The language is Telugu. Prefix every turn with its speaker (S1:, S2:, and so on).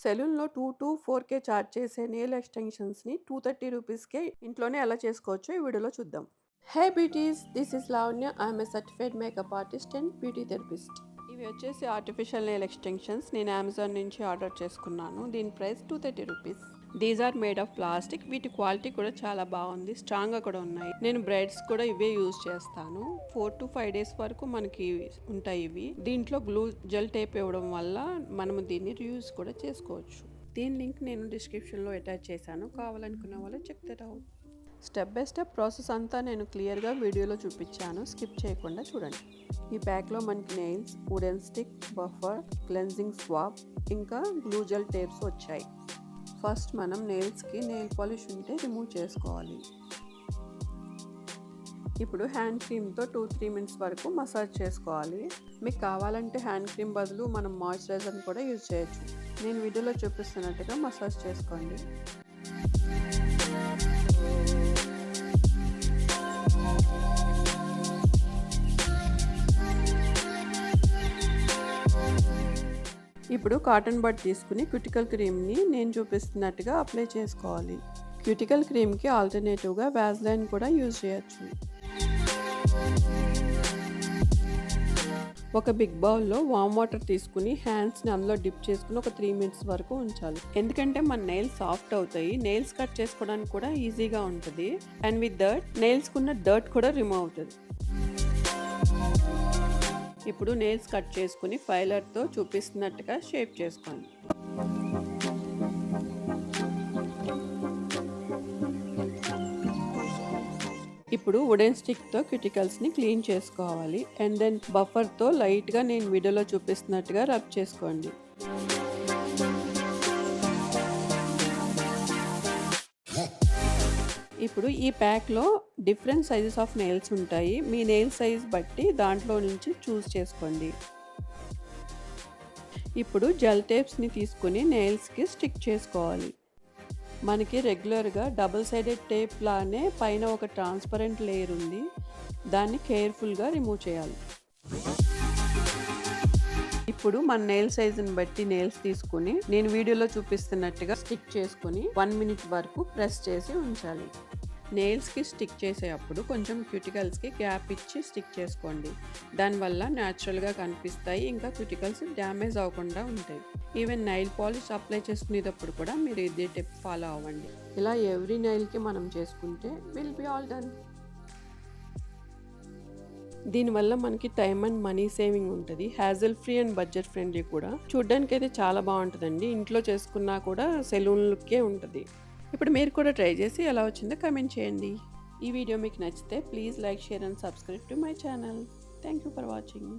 S1: సెలూన్‌లో 2-4K చార్జ్ చేసే నెయిల్ ఎక్స్‌టెన్షన్స్‌ని 230 రూపీస్‌కే ఇంట్లోనే ఎలా చేసుకోవచ్చో ఈ వీడియోలో చూద్దాం. Hey beauties! This is Lavanya. I'm a certified makeup artist and beauty therapist. ఇవి వచ్చేసి ఆర్టిఫిషియల్ నెయిల్ ఎక్స్‌టెన్షన్స్. నేను అమెజాన్ నుంచి ఆర్డర్ చేసుకున్నాను. దీని price 230 rupees. These are made of plastic. వీటి క్వాలిటీ కూడా చాలా బాగుంది. స్ట్రాంగ్‌గా కూడా ఉన్నాయి. నేను బ్రైడ్స్ కూడా ఇవే యూజ్ చేస్తాను. 4-5 డేస్ వరకు మనకి ఉంటాయి ఇవి. దీంట్లో గ్లూ జెల్ టేప్ ఇవ్వడం వల్ల మనము దీన్ని రీయూజ్ కూడా చేసుకోవచ్చు. దీని లింక్ నేను డిస్క్రిప్షన్లో అటాచ్ చేశాను. కావాలనుకున్న వాళ్ళు check that out. Step by step process అంతా నేను క్లియర్గా వీడియోలో చూపించాను. స్కిప్ చేయకుండా చూడండి. ఈ ప్యాక్లో మనకి nails, wooden stick, buffer, cleansing swab, ఇంకా గ్లూ జెల్ టేప్స్ వచ్చాయి. ఫస్ట్ మనం నెయిల్స్కి నెయిల్ పాలిష్ ఉంటే రిమూవ్ చేసుకోవాలి. ఇప్పుడు హ్యాండ్ క్రీమ్తో 2-3 మినిట్స్ వరకు మసాజ్ చేసుకోవాలి. మీకు కావాలంటే హ్యాండ్ క్రీమ్ బదులు మనం మాయిశ్చరైజర్ని కూడా యూజ్ చేయొచ్చు. నేను వీడియోలో చూపిస్తున్నట్టుగా మసాజ్ చేసుకోండి. ఇప్పుడు కాటన్ బడ్ తీసుకుని క్యూటికల్ క్రీమ్ని నేను చూపిస్తున్నట్టుగా అప్లై చేసుకోవాలి. క్యూటికల్ క్రీమ్కి ఆల్టర్నేటివ్గా వ్యాజ్లైన్ కూడా యూజ్ చేయొచ్చు. ఒక బిగ్ బౌల్లో వామ్ వాటర్ తీసుకుని హ్యాండ్స్ని అందులో డిప్ చేసుకుని ఒక 3 మినిట్స్ వరకు ఉంచాలి. ఎందుకంటే మన నెయిల్స్ సాఫ్ట్ అవుతాయి. నెయిల్స్ కట్ చేసుకోవడానికి కూడా ఈజీగా ఉంటుంది. అండ్ విత్ దట్ నెయిల్స్కి ఉన్న డర్ట్ కూడా రిమూవ్ అవుతుంది. ఇప్పుడు నెయిల్స్ కట్ చేసుకుని ఫైలర్తో చూపిస్తున్నట్టుగా షేప్ చేసుకోండి. ఇప్పుడు వుడెన్ స్టిక్తో క్యూటికల్స్ని క్లీన్ చేసుకోవాలి. అండ్ దెన్ బఫర్తో లైట్గా నేను వీడియోలో చూపిస్తున్నట్టుగా రబ్ చేసుకోండి. ఇప్పుడు ఈ ప్యాక్లో డిఫరెంట్ సైజెస్ ఆఫ్ నెయిల్స్ ఉంటాయి. మీ నెయిల్ సైజ్ బట్టి దాంట్లో నుంచి చూస్ చేసుకోండి. ఇప్పుడు జెల్ టేప్స్ని తీసుకుని నెయిల్స్కి స్టిక్ చేసుకోవాలి. మనకి రెగ్యులర్గా డబుల్ సైడెడ్ టేప్ లానే పైన ఒక ట్రాన్స్పరెంట్ లేయర్ ఉంది. దాన్ని కేర్ఫుల్గా రిమూవ్ చేయాలి. ఇప్పుడు మన నెయిల్ సైజుని బట్టి నెయిల్స్ తీసుకుని నేను వీడియోలో చూపిస్తున్నట్టుగా స్టిక్ చేసుకుని 1 మినిట్ వరకు ప్రెస్ చేసి ఉంచాలి. నెయిల్స్కి స్టిక్ చేసేటప్పుడు కొంచెం క్యూటికల్స్కి గ్యాప్ ఇచ్చి స్టిక్ చేసుకోండి. దానివల్ల న్యాచురల్గా కనిపిస్తాయి. ఇంకా క్యూటికల్స్ డ్యామేజ్ అవ్వకుండా ఉంటాయి. ఈవెన్ నెయిల్ పాలిష్ అప్లై చేసుకునేటప్పుడు కూడా మీరు ఇదే టిప్ ఫాలో అవ్వండి. ఇలా ఎవ్రీ నెయిల్కి మనం చేసుకుంటే విల్ బి ఆల్ డన్. దీనివల్ల మనకి టైం అండ్ మనీ సేవింగ్ ఉంటుంది. Hassle free and budget friendly కూడా. చూడ్డానికి అయితే చాలా బాగుంటుందండి. ఇంట్లో చేసుకున్నా కూడా సెలూన్ లుక్కే ఉంటుంది. ఇప్పుడు మీరు కూడా ట్రై చేసి ఎలా వచ్చిందో కామెంట్ చేయండి. ఈ వీడియో మీకు నచ్చితే please like, share and subscribe to my channel. Thank you for watching.